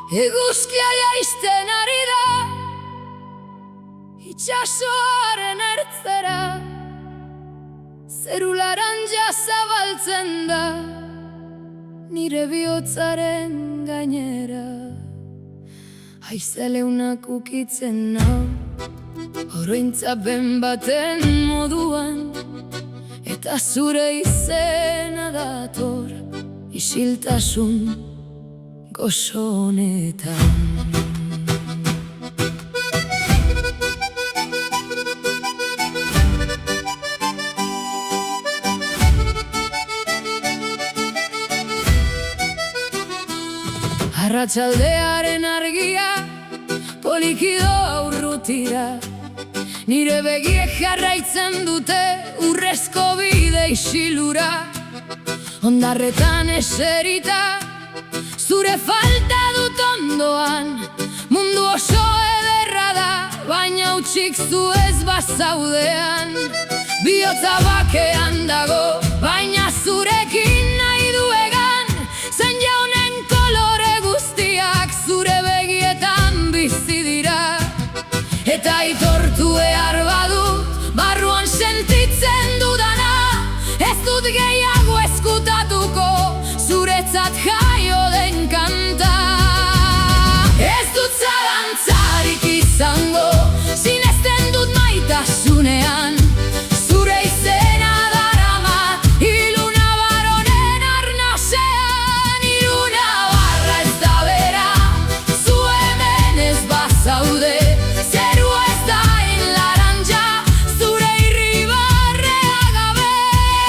Eguzkia jaisten ari da itxasoaren ertzera, zeru laranja zabaltzen da nire bihotzaren gainera. Haize leunak ukitzen nau orointzapen baten moduan, eta zure izena dator isiltasun gozo honetan. Arratsaldearen argia polikido urrutira, nire begiek jarraitzen dute urrezko bide isilura. Hondarretan eserita, zure falta dut ondoan, mundu oso ederra da, baina utzik zu ez bazaudean. Bihotza bakean dago, baina zurekin nahi du egan, zen jaunen kolore guztiak zure begietan bizi dira. Eta aitortu behar badut, barruan sentitzen dudana, ez dut gehiago ezkutatuko zuretzat jaio den kanta. Ez dut zalantzarik izango, sinesten dut maitasunean, zure izena daramat ilunabar honen arnasean. Ilunabarra ez da bera, zu hemen ez bazaude, zerua ez da laranja, zure irribarrea gabe.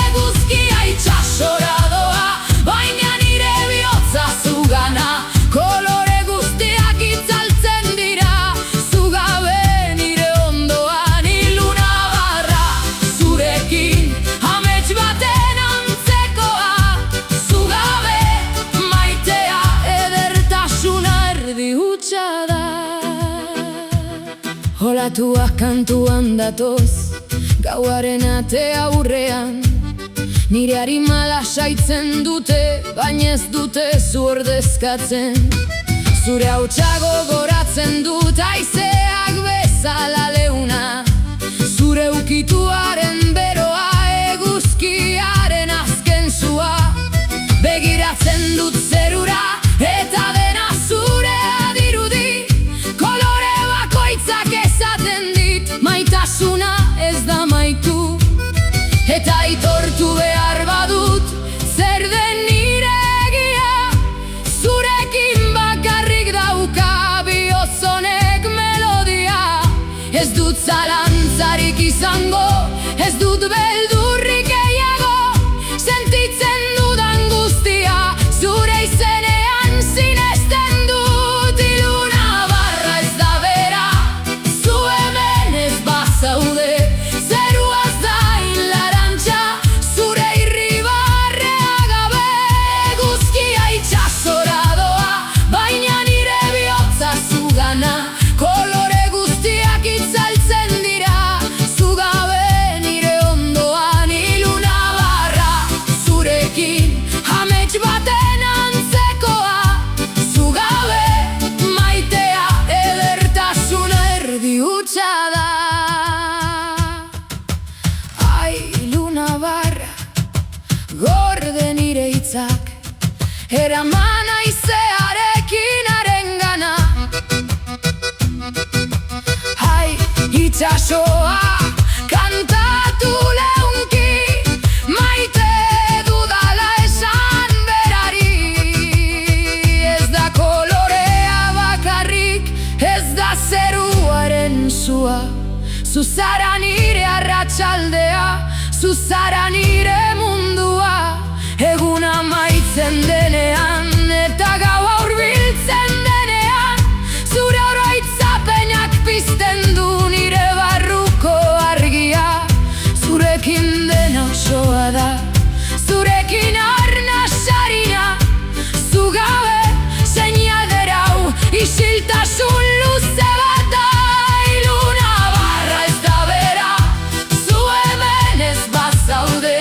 Eguzkia itxasora doa, baina nire bihotza zugana, kolore guztiak itzaltzen dira, zu gabe nire ondoan. Ilunabarra zurekin amets baten antzekoa, zu gabe maitea edertasuna erdi hutsa da. Olatuak kantuan datoz, gauaren ate aurrean, nire harima lasaitzen dute, baina ez dute zu ordezkatzen. Zure hautsa gogoratzen dut haizeak bezala leuna, zure ukituaren beroa, eguzkiaren azken zua. Begiratzen dut zerura, eta dena zurea dirudi, kolore bakoitzak esaten dit, maitasuna ez da maitu. Eta aitortu behar badut, zer den nire egia, zurekin bakarrik dauka bihotz honek melodia. Ez dut zalantzarik izango, ez dut beldurrik gehiago, sentitzen dudan guztia, zure izenean sinesten dut. Ilunabarra ez da bera, zu hemen ez bazaude, zerua ez da laranja, zure irribarrea gabe. Eguzkia itxasora doa, baina nire bihotza zugana, kolore guztiak itzaltzen dira, zu gabe nire ondoan. Ilunabarra zurekin amets baten antzekoa, zu gabe maitea edertasuna erdi hutsa da. Ai, ilunabarra, gorde nire hitzak, eraman haizearekin arengana. Ai, itxasoa kantatu leunki, maite dudala esan berari. Ez da kolorea bakarrik, ez da zeruaren zua, zu zara nire arratsaldea, zu zara nire mundua. Eguna maitzen denean, eta gaua hurbiltzen denean, zure oroitzapenak pizten du nire barruko argia. Zurekin dena osoa da, zurekin arnasarina, zu gabe seinaderau isiltasun luze bat da. Ilunabarra ez da bera, zu hemen ez bazaude,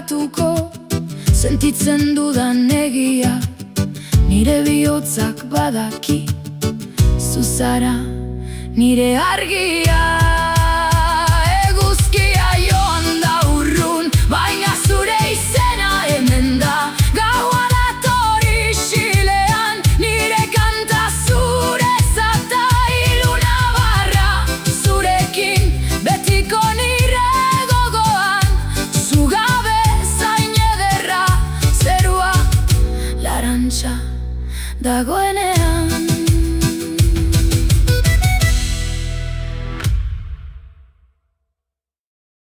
ukatuko. Sentitzen dudan egia, nire bihotzak badaki. Zu zara nire argia.